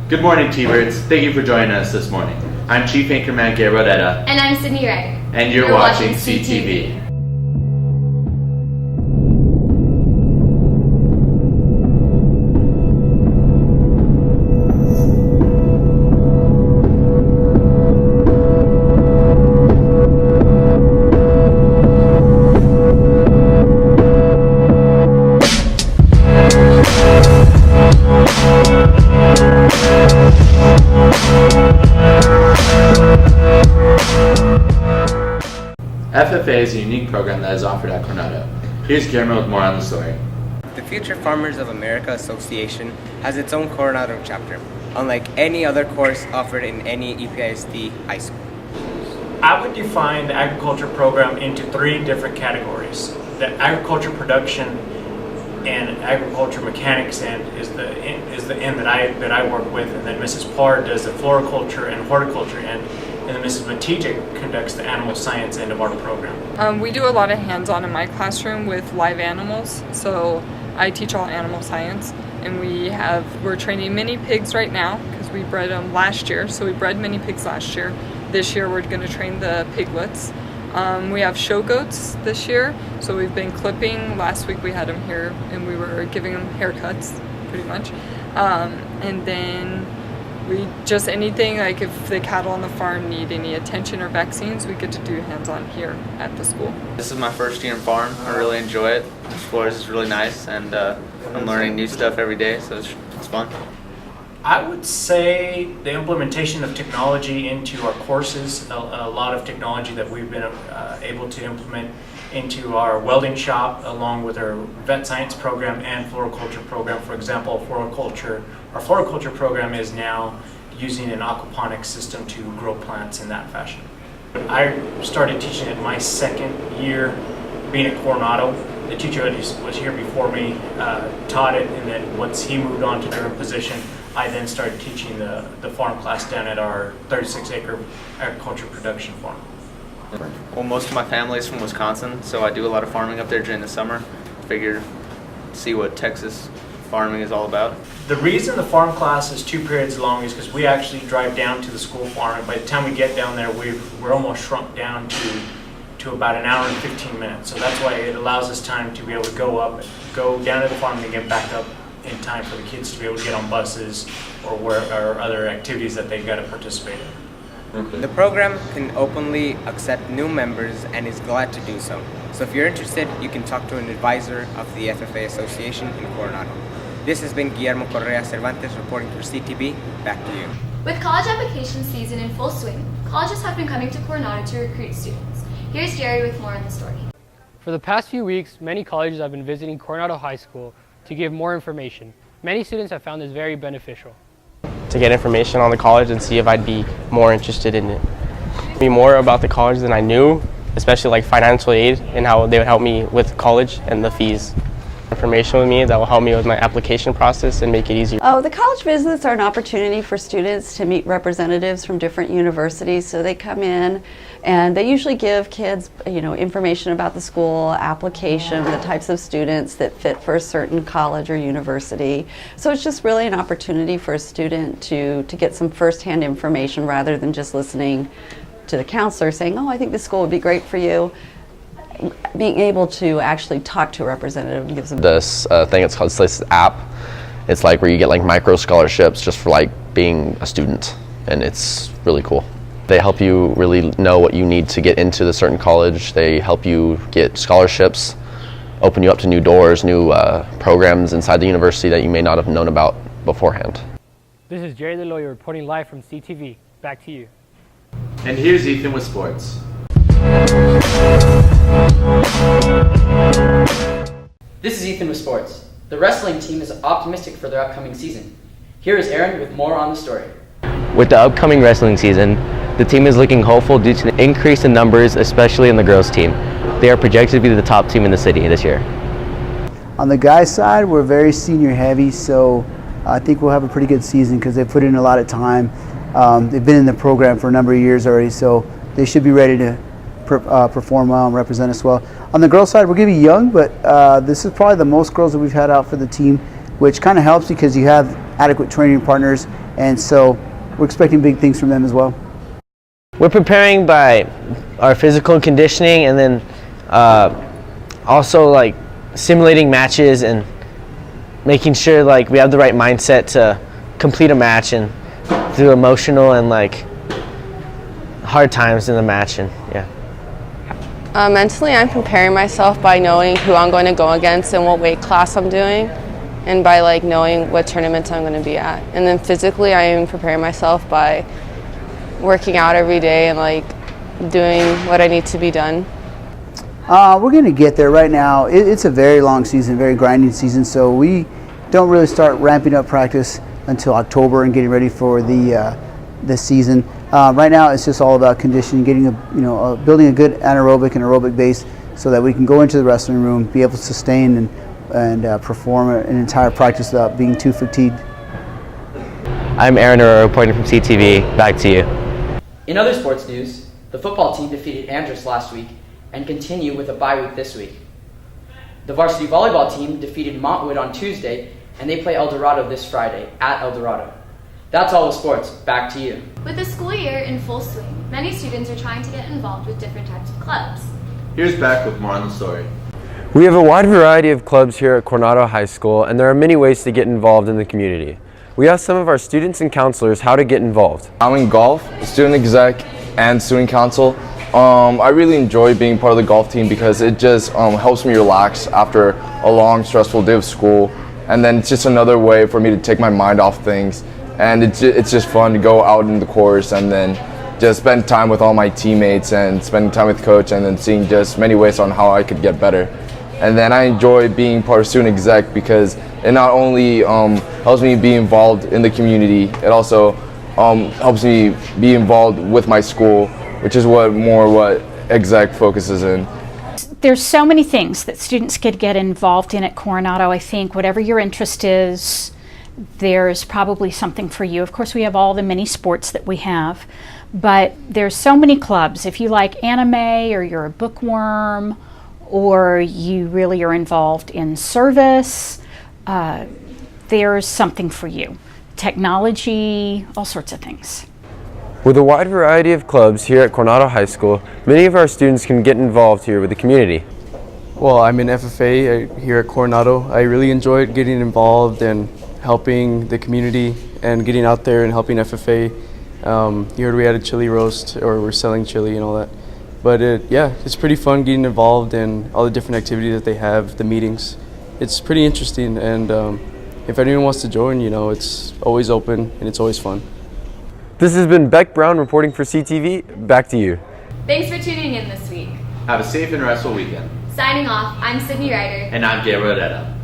Good morning, T-Birds. Thank you for joining us this morning. I'm Chief Anchorman Gay Rodetta. And I'm Sydney Ryder. And you're watching CTV. FFA is a unique program that is offered at Coronado. Here's Guillermo with more on the story. The Future Farmers of America Association has its own Coronado chapter, unlike any other course offered in any EPISD high school. I would define the agriculture program into three different categories. The agriculture production and agriculture mechanics end is the end that I work with, and then Mrs. Parr does the floriculture and horticulture end, and then Mrs. Matijek conducts the animal science end of our program. We do a lot of hands-on in my classroom with live animals, so I teach all animal science, and we're training mini pigs right now because we bred them last year, so we bred mini pigs last year. This year we're going to train the piglets. We have show goats this year, so we've been clipping. Last week we had them here and we were giving them haircuts pretty much, and then we just anything like if the cattle on the farm need any attention or vaccines, we get to do hands-on here at the school. This is my first year in farm. I really enjoy it. The floors is really nice, and I'm learning new stuff every day, so it's fun. I would say the implementation of technology into our courses, a lot of technology that we've been able to implement into our welding shop along with our vet science program and floriculture program. For example, our floriculture program is now using an aquaponics system to grow plants in that fashion. I started teaching it my second year being at Coronado. The teacher who was here before me taught it, and then once he moved on to a different position, I then started teaching the farm class down at our 36-acre agriculture production farm. Well, most of my family is from Wisconsin, so I do a lot of farming up there during the summer. Figured see what Texas farming is all about. The reason the farm class is 2 periods long is because we actually drive down to the school farm, and by the time we get down there, we're almost shrunk down to about an hour and 15 minutes. So that's why it allows us time to be able to go down to the farm and get back up in time for the kids to be able to get on buses or other activities that they've got to participate in. Okay. The program can openly accept new members and is glad to do so. So if you're interested, you can talk to an advisor of the FFA Association in Coronado. This has been Guillermo Correa Cervantes reporting for CTV. Back to you. With college application season in full swing, colleges have been coming to Coronado to recruit students. Here's Jerry with more on the story. For the past few weeks, many colleges have been visiting Coronado High School to give more information. Many students have found this very beneficial. To get information on the college and see if I'd be more interested in it. Me more about the college than I knew, especially like financial aid and how they would help me with college and the fees. Information with me that will help me with my application process and make it easier. The college visits are an opportunity for students to meet representatives from different universities. So they come in and they usually give kids, information about the school, application, the types of students that fit for a certain college or university. So it's just really an opportunity for a student to get some first-hand information rather than just listening to the counselor saying, oh, I think this school would be great for you. Being able to actually talk to a representative gives them this thing. It's called this app. It's like where you get like micro scholarships just for like being a student, and it's really cool. They help you really know what you need to get into the certain college. They help you get scholarships, open you up to new doors, new programs inside the university that you may not have known about beforehand. This is Jerry the Lawyer reporting live from CTV. Back to you. And here's Ethan with sports. This is Ethan with sports. The wrestling team is optimistic for their upcoming season. Here is Aaron with more on the story. With the upcoming wrestling season, the team is looking hopeful due to the increase in numbers, especially in the girls' team. They are projected to be the top team in the city this year. On the guys' side, we're very senior heavy, so I think we'll have a pretty good season because they've put in a lot of time. They've been in the program for a number of years already, so they should be ready to perform well and represent us well. On the girls' side, we're going to be young, but this is probably the most girls that we've had out for the team, which kind of helps because you have adequate training partners, and so we're expecting big things from them as well. We're preparing by our physical conditioning, and then also like simulating matches and making sure like we have the right mindset to complete a match, and through emotional and like hard times in the match. And yeah. Mentally, I'm preparing myself by knowing who I'm going to go against and what weight class I'm doing, and by like knowing what tournaments I'm going to be at. And then physically, I am preparing myself by working out every day and like doing what I need to be done. We're going to get there. Right now it's a very long season, very grinding season, so we don't really start ramping up practice until October and getting ready for the season. Right now it's just all about conditioning, getting building a good anaerobic and aerobic base so that we can go into the wrestling room, be able to sustain and perform an entire practice without being too fatigued. I'm Aaron Arroyo reporting from CTV. Back to you. In other sports news, the football team defeated Andros last week and continue with a bye week this week. The varsity volleyball team defeated Montwood on Tuesday, and they play El Dorado this Friday at El Dorado. That's all the sports. Back to you. With the school year in full swing, many students are trying to get involved with different types of clubs. Here's Beck with more on the story. We have a wide variety of clubs here at Coronado High School, and there are many ways to get involved in the community. We asked some of our students and counselors how to get involved. I'm in golf, student exec, and student council. I really enjoy being part of the golf team because it just helps me relax after a long, stressful day of school. And then it's just another way for me to take my mind off things. And it's just fun to go out in the course and then just spend time with all my teammates and spending time with coach, and then seeing just many ways on how I could get better. And then I enjoy being part of student exec because it not only helps me be involved in the community, it also helps me be involved with my school, which is what exec focuses in. There's so many things that students could get involved in at Coronado. I think whatever your interest is, there's probably something for you. Of course, we have all the many sports that we have, but there's so many clubs. If you like anime, or you're a bookworm, or you really are involved in service, there's something for you. Technology, all sorts of things. With a wide variety of clubs here at Coronado High School, many of our students can get involved here with the community. Well, I'm in FFA here at Coronado. I really enjoyed getting involved and helping the community and getting out there and helping FFA. You heard we had a chili roast, or we're selling chili and all that. But it's pretty fun getting involved in all the different activities that they have, the meetings. It's pretty interesting, and if anyone wants to join, it's always open and it's always fun. This has been Beck Brown reporting for CTV. Back to you. Thanks for tuning in this week. Have a safe and restful weekend. Signing off, I'm Sydney Ryder. And I'm Gabriel Herrera.